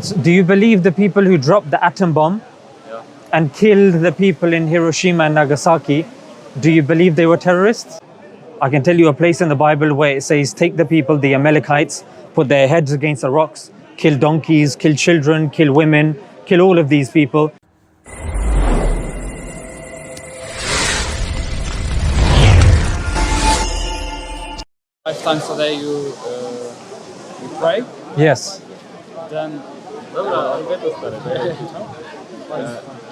So do you believe the people who dropped the atom bomb and killed the people in Hiroshima and Nagasaki, do you believe they were terrorists? I can tell you a place in the Bible where it says, take the people, the Amalekites, put their heads against the rocks, kill donkeys, kill children, kill women, kill all of these people. 5 times a day you pray? Yes. Then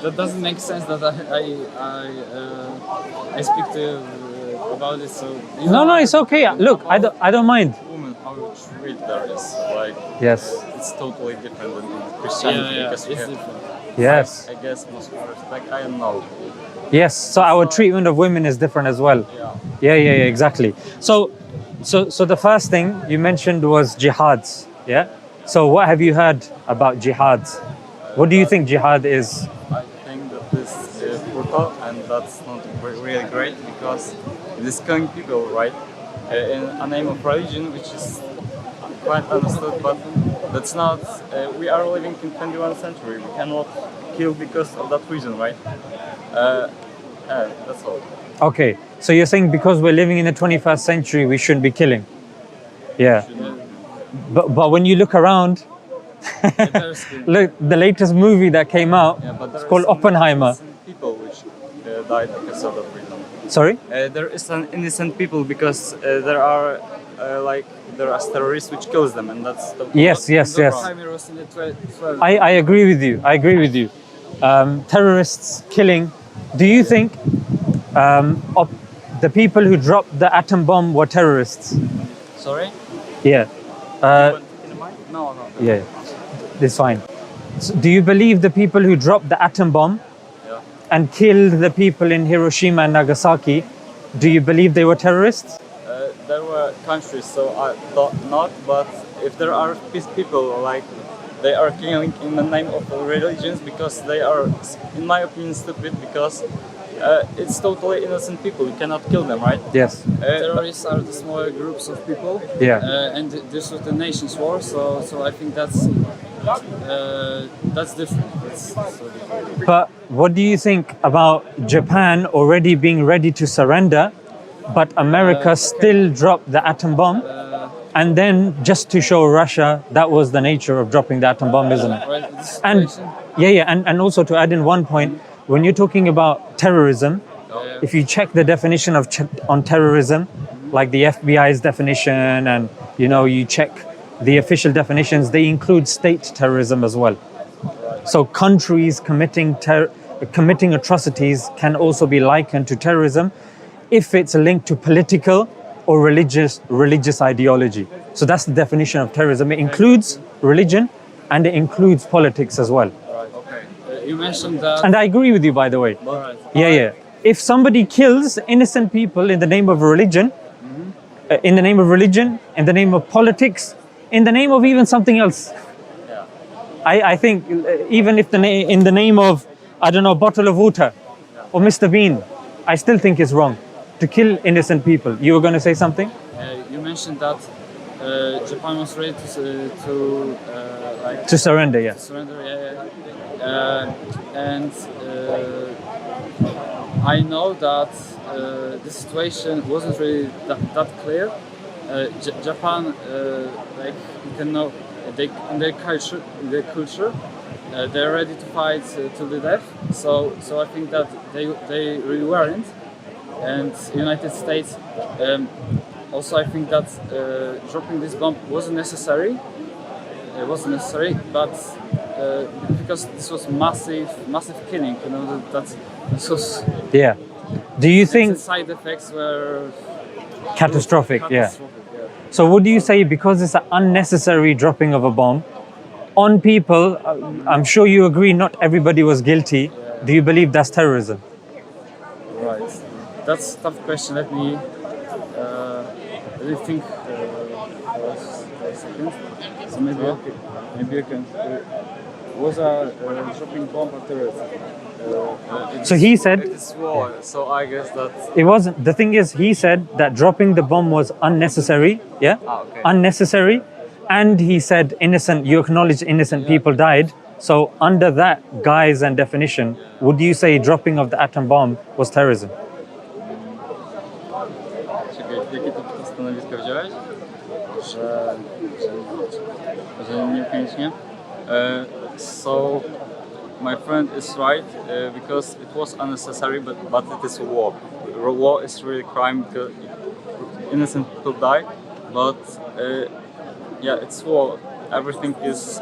that doesn't make sense that I speak to you about it. So No, it's okay. Look, I don't mind. Women, how you treat there is like Yes. it's totally different than Christianity because we it's have, different. Yes. I guess, most respect. I don't know. Yes. So our treatment of women is different as well. Yeah. Yeah, exactly. So the first thing you mentioned was jihads. Yeah. So what have you heard about jihads? What do you think jihad is? I think that this is brutal and that's not really great because it is killing people, right? In a name of religion, which is quite understood, but that's not. We are living in 21st century. We cannot kill because of that reason, right? That's all. Okay. So you're saying because we're living in the 21st century, we shouldn't be killing? Yeah. But when you look around, look, the latest movie that came out, it's called Oppenheimer. People which died because of that reason. Sorry? There is an innocent people because there are terrorists which kills them, and that's the Yes. Oppenheimer was in the 12. I agree with you. Terrorists killing. Do you think the people who dropped the atom bomb were terrorists? Sorry? Yeah. No. Yeah. It's fine. So do you believe the people who dropped the atom bomb and killed the people in Hiroshima and Nagasaki, do you believe they were terrorists? There were countries, so I thought not, but if there are peace people, like they are killing in the name of religions because they are, in my opinion, stupid because it's totally innocent people. You cannot kill them, right? Yes. Terrorists are the smaller groups of people. Yeah. And this was the nation's war, so I think that's different. But what do you think about Japan already being ready to surrender, but America still dropped the atom bomb? And then just to show Russia, that was the nature of dropping the atom bomb, isn't it? Right, And also to add in one point, when you're talking about terrorism, if you check the definition on terrorism, like the FBI's definition, and you check the official definitions, they include state terrorism as well. So countries committing atrocities can also be likened to terrorism if it's linked to political or religious ideology. So that's the definition of terrorism. It includes religion and it includes politics as well. You mentioned that. And I agree with you, by the way. Right. Yeah. If somebody kills innocent people in the name of religion, in the name of politics, in the name of even something else, I think even if in the name of, I don't know, a bottle of water or Mr. Bean, I still think it's wrong to kill innocent people. You were going to say something? You mentioned that Japan was ready to surrender, yeah. And I know that the situation wasn't really that clear. Japan, you can know, in their culture, they're ready to fight to the death. So I think that they really weren't. And United States, also I think that dropping this bomb wasn't necessary. It wasn't necessary, but because this was massive killing, this was. Yeah. Do you think the side effects were catastrophic? Yeah. So what do you say, because it's an unnecessary dropping of a bomb on people? I'm sure you agree not everybody was guilty. Yeah. Do you believe that's terrorism? Right. That's a tough question. Let me think for a second. So maybe you can. Was a dropping bomb a terrorism? So he said it's war, so I guess that it wasn't. The thing is, he said that dropping the bomb was unnecessary. Yeah, okay. Unnecessary, and he said innocent, you acknowledge innocent people died. So under that guise and definition, would you say dropping of the atom bomb was terrorism? Czekaj, jakie to stanowisko wziąłeś? Że niekoniecznie. So my friend is right because it was unnecessary, but it is a war. War is really crime because innocent people die, but yeah, it's war. Everything is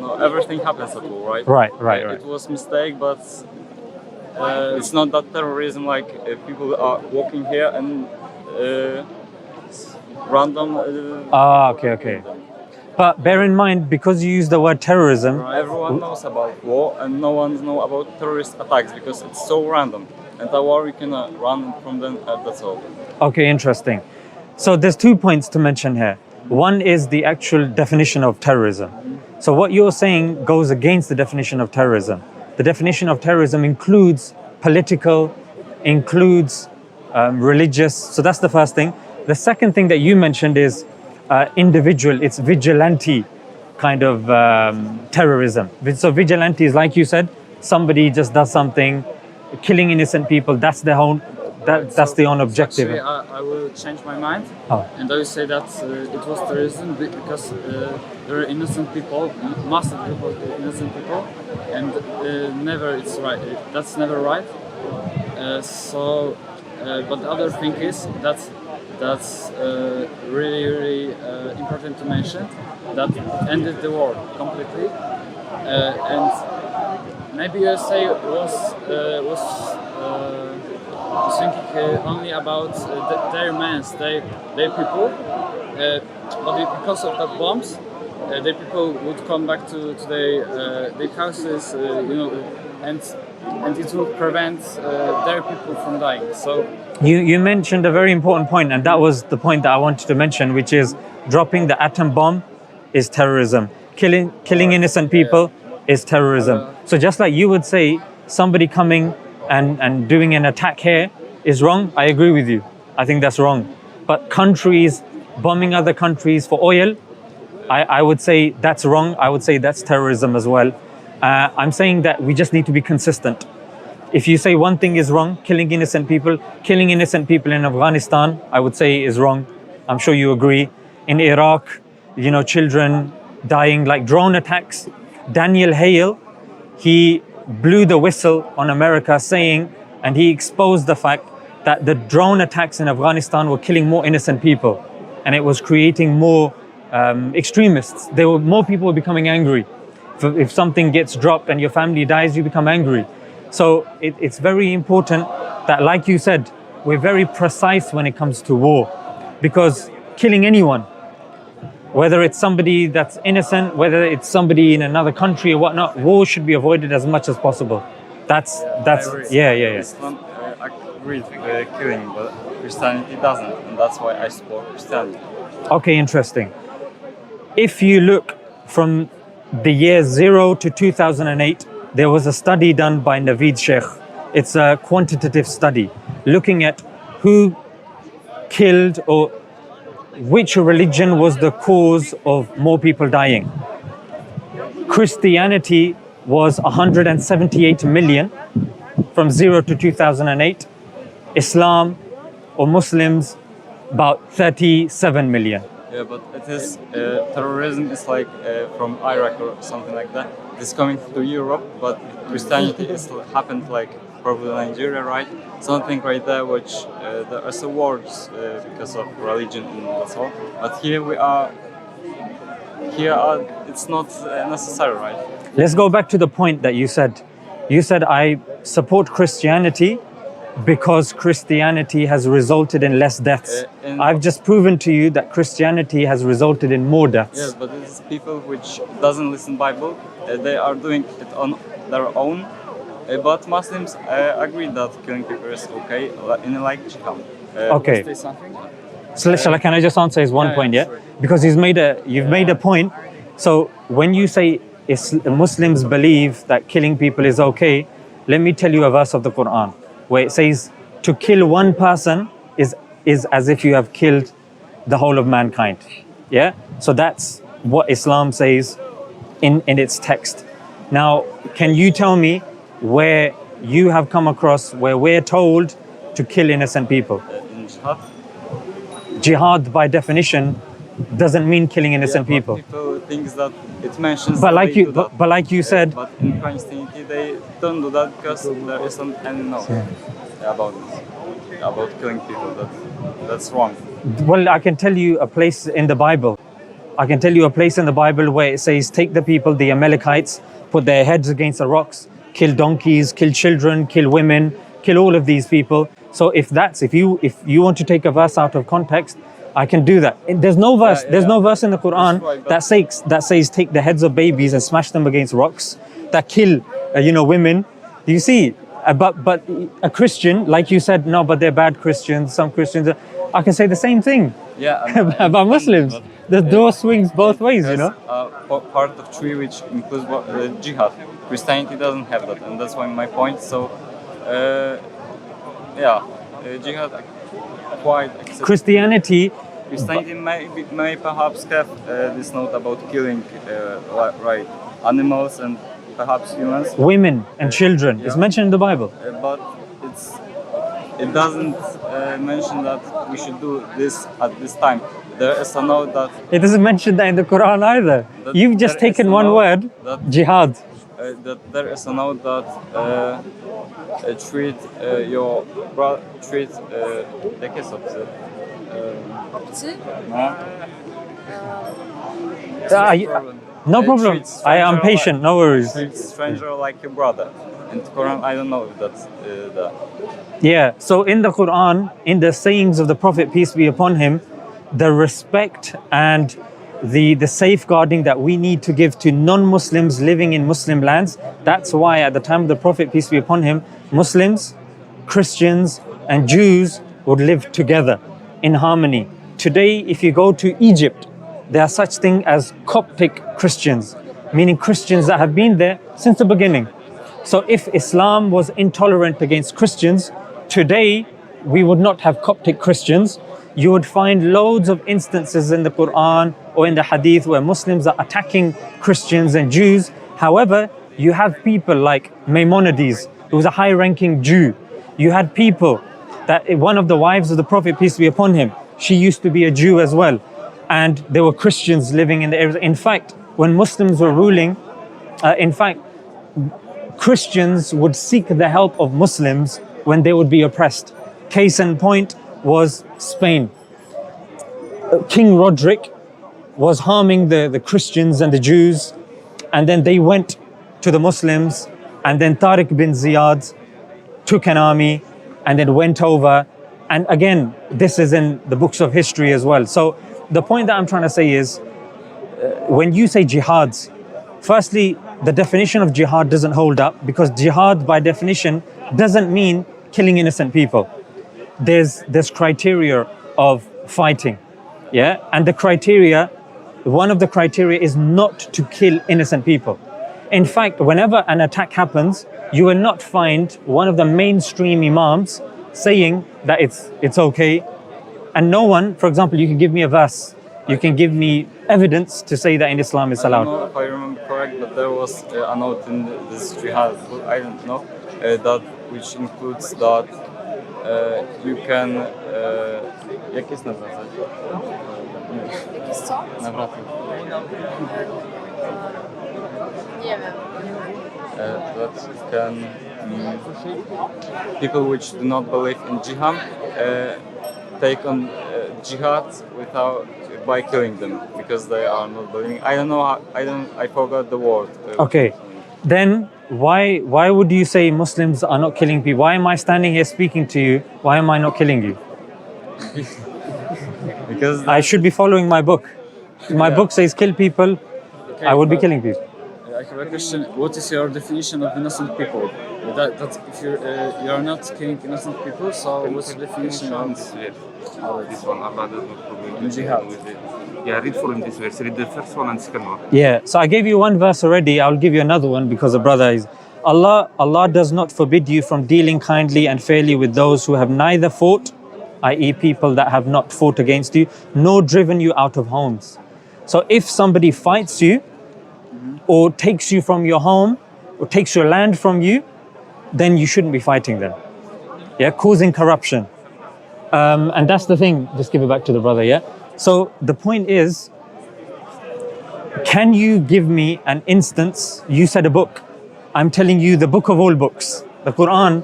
no, everything happens at war, right? Right. It was mistake, but it's not that terrorism. Like people are walking here and random. Okay. But bear in mind, because you use the word terrorism, Everyone knows about war, and no one knows about terrorist attacks because it's so random. And a war, you cannot run from them. That's all. okay, interesting. So there's 2 points to mention here. One is the actual definition of terrorism. So what you're saying goes against the definition of terrorism. The definition of terrorism includes political, includes religious. So that's the first thing. The second thing that you mentioned is individual. It's vigilante kind of terrorism. So vigilante is, like you said, somebody just does something, killing innocent people. That's the whole. That's the own objective. Actually, I will change my mind, Oh. and I will say that it was terrorism because there are innocent people, massive people, innocent people, and never it's right. That's never right. But the other thing is that's really important to mention. That ended the war completely, and maybe you say was thinking only about their men, their people, but because of that bombs, their people would come back to their houses, and it would prevent their people from dying. So You mentioned a very important point, and that was the point that I wanted to mention, which is dropping the atom bomb is terrorism. Killing innocent people is terrorism. So just like you would say, somebody coming and doing an attack here is wrong, I agree with you. I think that's wrong. But countries bombing other countries for oil, I would say that's wrong. I would say that's terrorism as well. I'm saying that we just need to be consistent. If you say one thing is wrong, killing innocent people in Afghanistan, I would say is wrong. I'm sure you agree. In Iraq, children dying like drone attacks. Daniel Hale, he blew the whistle on America saying, and he exposed the fact that the drone attacks in Afghanistan were killing more innocent people, and it was creating more extremists. More people were becoming angry. If something gets dropped and your family dies, you become angry. So it's very important that, like you said, we're very precise when it comes to war, because killing anyone, whether it's somebody that's innocent, whether it's somebody in another country or whatnot, war should be avoided as much as possible. That's yeah. Islam agrees with killing, but Christianity doesn't, and that's why I support Christianity. Okay, interesting. If you look from the year 0 to 2008, there was a study done by Naveed Sheikh. It's a quantitative study looking at who killed or which religion was the cause of more people dying. Christianity was 178 million from 0 to 2008. Islam or Muslims about 37 million. Yeah, but it is terrorism is like from Iraq or something like that. It's coming to Europe, but Christianity is happened like probably Nigeria, right? Something right there, which there are some wars because of religion and that's all. But here it's not necessary, right? Let's go back to the point that you said. You said I support Christianity because Christianity has resulted in less deaths. I've just proven to you that Christianity has resulted in more deaths. Yes, but it is people which doesn't listen Bible. They are doing it on their own. But Muslims agree that killing people is okay, in like jihad. Okay. say something. So can I just answer his one point, yeah? Sorry. Because you've made a point. So when you say Muslims believe that killing people is okay, let me tell you a verse of the Quran where it says to kill one person is as if you have killed the whole of mankind. Yeah, so that's what Islam says in its text. Now, can you tell me where you have come across where we're told to kill innocent people? In jihad, Jihad, by definition, doesn't mean killing innocent but people. people think that it mentions. But that like they you, do that. but like you said, But in Christianity, they don't do that because there isn't any knowledge about this, about killing people. That's wrong. well, I can tell you a place in the Bible. I can tell you a place in the Bible where it says, take the people, the Amalekites, put their heads against the rocks, kill donkeys, kill children, kill women, kill all of these people. So if you want to take a verse out of context, I can do that. There's no verse. There's no verse in the Quran that says take the heads of babies and smash them against rocks, that kill women. You see, but a Christian, like you said, no, but they're bad Christians. Some Christians, I can say the same thing. Yeah. About Muslims. The door swings both ways, you know. Part of tree which includes jihad. Christianity doesn't have that, and that's why my point. So, jihad quite accepted. Christianity may perhaps have this note about killing animals and perhaps humans, women and children. It's mentioned in the Bible. but it doesn't mention that we should do this at this time. There is a note that It doesn't mention that in the Quran either. That You've just there is taken a one note word, that- jihad. that there is a note that treat your brother, treat jak jest obcy? Obcy? No. No problem. Treat I'm stranger patient. No worries. Treat stranger like your brother. In the Quran, I don't know if that's the. Yeah. So in the Quran, in the sayings of the Prophet, peace be upon him, the respect and the safeguarding that we need to give to non-Muslims living in Muslim lands. That's why at the time of the Prophet, peace be upon him, Muslims, Christians and Jews would live together in harmony. Today, if you go to Egypt, there are such things as Coptic Christians, meaning Christians that have been there since the beginning. So if Islam was intolerant against Christians, today we would not have Coptic Christians. You would find loads of instances in the Quran or in the Hadith where Muslims are attacking Christians and Jews. However, you have people like Maimonides, who was a high-ranking Jew. You had people that one of the wives of the Prophet, peace be upon him, she used to be a Jew as well. And there were Christians living in the area. In fact, when Muslims were ruling, Christians would seek the help of Muslims when they would be oppressed. Case in point was Spain. King Roderick was harming the Christians and the Jews, and then they went to the Muslims, and then Tariq bin Ziyad took an army and then went over. And again, this is in the books of history as well. So the point that I'm trying to say is, when you say jihads, firstly, the definition of jihad doesn't hold up, because jihad by definition doesn't mean killing innocent people. There's criteria of fighting, yeah? And one of the criteria is not to kill innocent people. In fact, whenever an attack happens, you will not find one of the mainstream imams saying that it's okay. And no one, for example, you can give me a verse, you can give me evidence to say that in Islam it's I don't allowed. know if I remember correct, but there was a note in this jihad book, I don't know, that which includes that you can. Jak jest na wracać? Co? Na wracać. Nie wiem. That can people which do not believe in jihad take on jihad by killing them because they are not believing. I don't know. I forgot the word. Okay, then why would you say Muslims are not killing people? Why am I standing here speaking to you? Why am I not killing you? Because I should be following my book. My book says kill people. Okay, I would be but killing people. I have a question. What is your definition of innocent people? That if you're not killing innocent people, so what's the definition of this one? Allah does not forbid jihad? with it. Yeah, read for him this verse. Read the first one and second one. Yeah, so I gave you one verse already. I'll give you another one because the brother is Allah does not forbid you from dealing kindly and fairly with those who have neither fought, i.e. people that have not fought against you, nor driven you out of homes. So if somebody fights you or takes you from your home or takes your land from you, then you shouldn't be fighting them. Yeah, causing corruption. And that's the thing. Just give it back to the brother, yeah? So the point is, can you give me an instance? You said a book. I'm telling you the book of all books. The Quran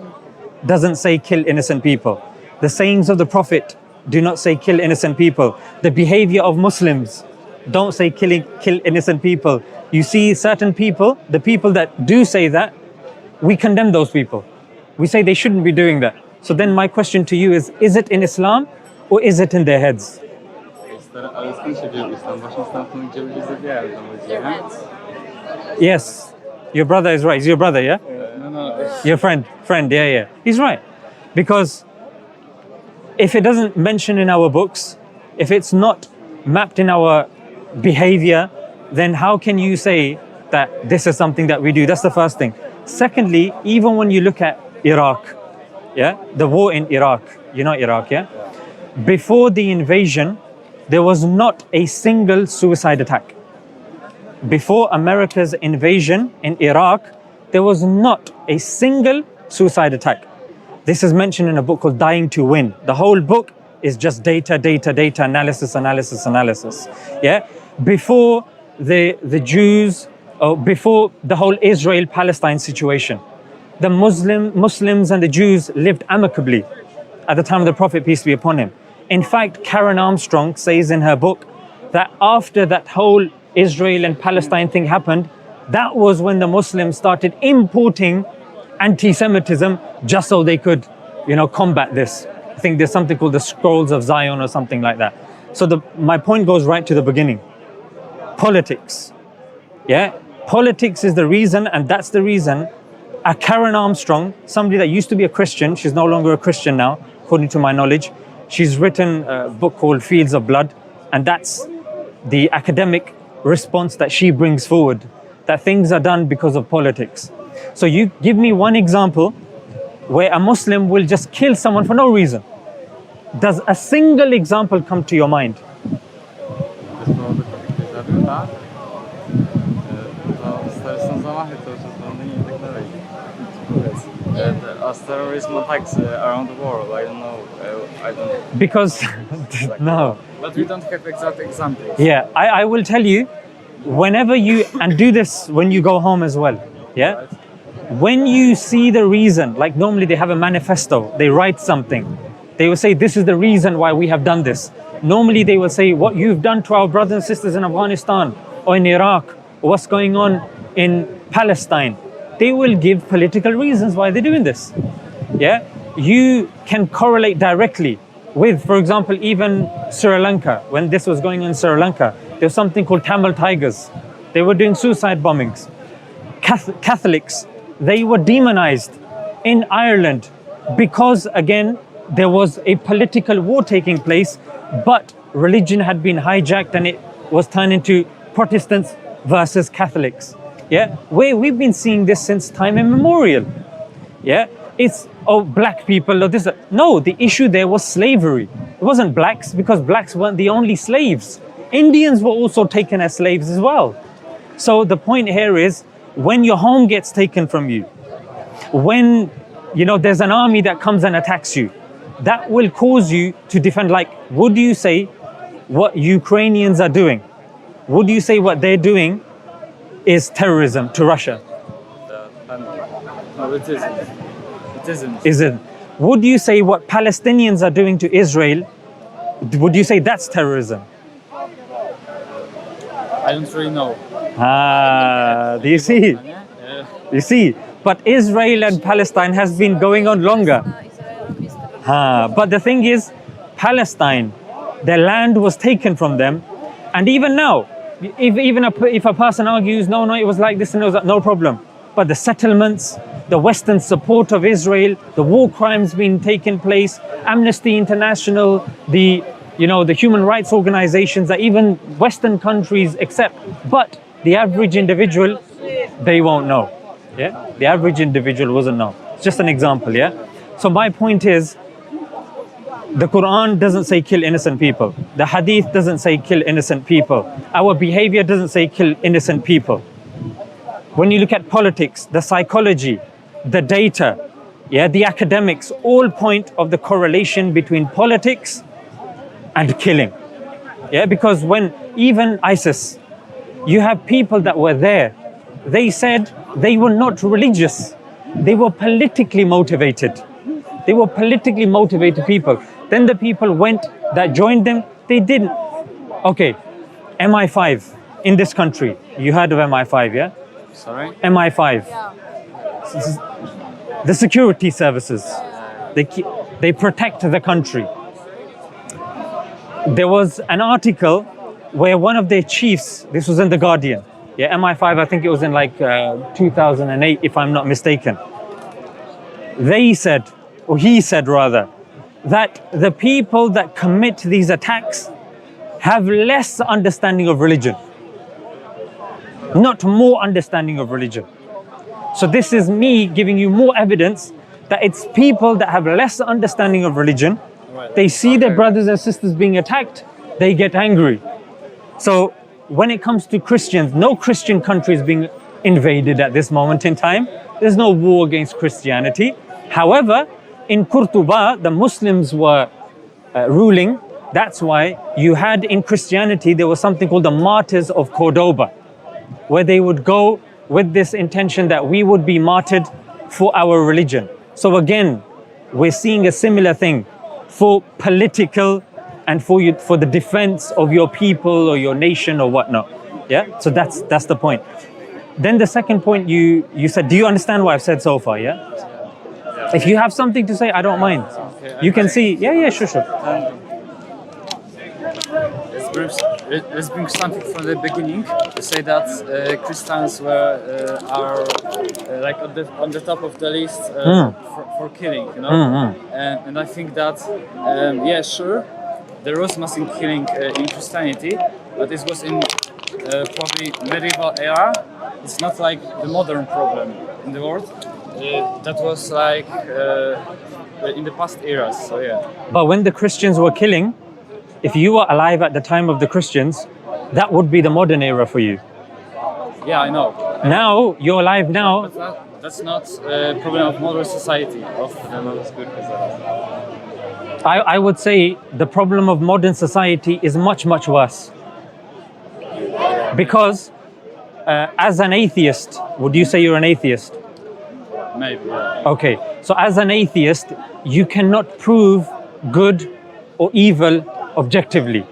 doesn't say kill innocent people. The sayings of the Prophet do not say kill innocent people. The behavior of Muslims don't say kill innocent people. You see certain people, the people that do say that, we condemn those people. We say they shouldn't be doing that. So then my question to you is it in Islam or is it in their heads? Yes, your brother is right. He's your brother, yeah? No. Your friend, yeah. He's right. Because if it doesn't mention in our books, if it's not mapped in our behavior, then how can you say that this is something that we do? That's the first thing. Secondly, even when you look at Iraq, yeah, the war in Iraq, you know Iraq, yeah? Before the invasion, there was not a single suicide attack. Before America's invasion in Iraq, there was not a single suicide attack. This is mentioned in a book called Dying to Win. The whole book is just data, analysis. Yeah. Before the Jews, or before the whole Israel-Palestine situation, the Muslims and the Jews lived amicably at the time of the Prophet, peace be upon him. In fact, Karen Armstrong says in her book that after that whole Israel and Palestine thing happened, that was when the Muslims started importing anti-Semitism just so they could, combat this. I think there's something called the Scrolls of Zion or something like that. So my point goes right to the beginning. Politics. Yeah? Politics is the reason, and that's the reason Karen Armstrong, somebody that used to be a Christian, she's no longer a Christian now, according to my knowledge. She's written a book called Fields of Blood, and that's the academic response that she brings forward, that things are done because of politics. So you give me one example where a Muslim will just kill someone for no reason. Does a single example come to your mind? As terrorism attacks around the world, I don't know. Because, no. But we don't have exact examples. Yeah, I will tell you, whenever you, and do this when you go home as well, yeah? When you see the reason, like normally they have a manifesto, they write something. They will say, this is the reason why we have done this. Normally they will say, what you've done to our brothers and sisters in Afghanistan, or in Iraq, or what's going on in Palestine. They will give political reasons why they're doing this. Yeah, you can correlate directly with, for example, even Sri Lanka. When this was going on in Sri Lanka, there was something called Tamil Tigers. They were doing suicide bombings. Catholics, they were demonized in Ireland because, again, there was a political war taking place, but religion had been hijacked and it was turned into Protestants versus Catholics. Yeah, we've been seeing this since time immemorial. Yeah, it's black people or this. No, the issue there was slavery. It wasn't blacks, because blacks weren't the only slaves. Indians were also taken as slaves as well. So the point here is, when your home gets taken from you, when there's an army that comes and attacks you, that will cause you to defend. Like, would you say what Ukrainians are doing? Would you say what they're doing is terrorism to Russia? No, it isn't. It isn't. Isn't. Would you say what Palestinians are doing to Israel, would you say that's terrorism? I don't really know. Do you see? You see? But Israel and Palestine has been going on longer. But the thing is, Palestine, their land was taken from them, and even now, if a person argues, no, it was like this and it was like, no problem. But the settlements, the Western support of Israel, the war crimes being taken place, Amnesty International, the human rights organizations that even Western countries accept, but the average individual, they won't know. Yeah, the average individual doesn't know. It's just an example. Yeah. So my point is, The Quran doesn't say kill innocent people. The Hadith doesn't say kill innocent people. Our behavior doesn't say kill innocent people. When you look at politics, the psychology, the data, the academics all point of the correlation between politics and killing. Because when even ISIS, you have people that were there, they said they were not religious. They were politically motivated. They were politically motivated people. Then the people went that joined them, they didn't. Okay, MI5 in this country. You heard of MI5, yeah? Sorry? MI5. Yeah. The security services. They protect the country. There was an article where one of their chiefs, this was in The Guardian, MI5, I think it was in like 2008, if I'm not mistaken. They said, or he said rather, that the people that commit these attacks have less understanding of religion, not more understanding of religion. So this is me giving you more evidence that it's people that have less understanding of religion. They see their brothers and sisters being attacked, they get angry. So when it comes to Christians, no Christian country is being invaded at this moment in time. There's no war against Christianity. However, in Qurtuba, the Muslims were ruling. That's why you had in Christianity, there was something called the Martyrs of Cordoba, where they would go with this intention that we would be martyred for our religion. So again, we're seeing a similar thing for political and for the defense of your people or your nation or whatnot. So that's the point. Then the second point you said, do you understand what I've said so far? If you have something to say, I don't mind. You can see. Sure. Let's bring something from the beginning. To say that Christians are like on the top of the list for killing, you know. And I think that sure, there was massive killing in Christianity, but this was in probably medieval era. It's not like the modern problem in the world. That was like in the past eras. So But when the Christians were killing, if you were alive at the time of the Christians, that would be the modern era for you. Yeah, I know. Now, you're alive now. But that's not a problem of modern society. I would say the problem of modern society is much, much worse. Because as an atheist, would you say you're an atheist? Maybe. Okay, so as an atheist, you cannot prove good or evil objectively.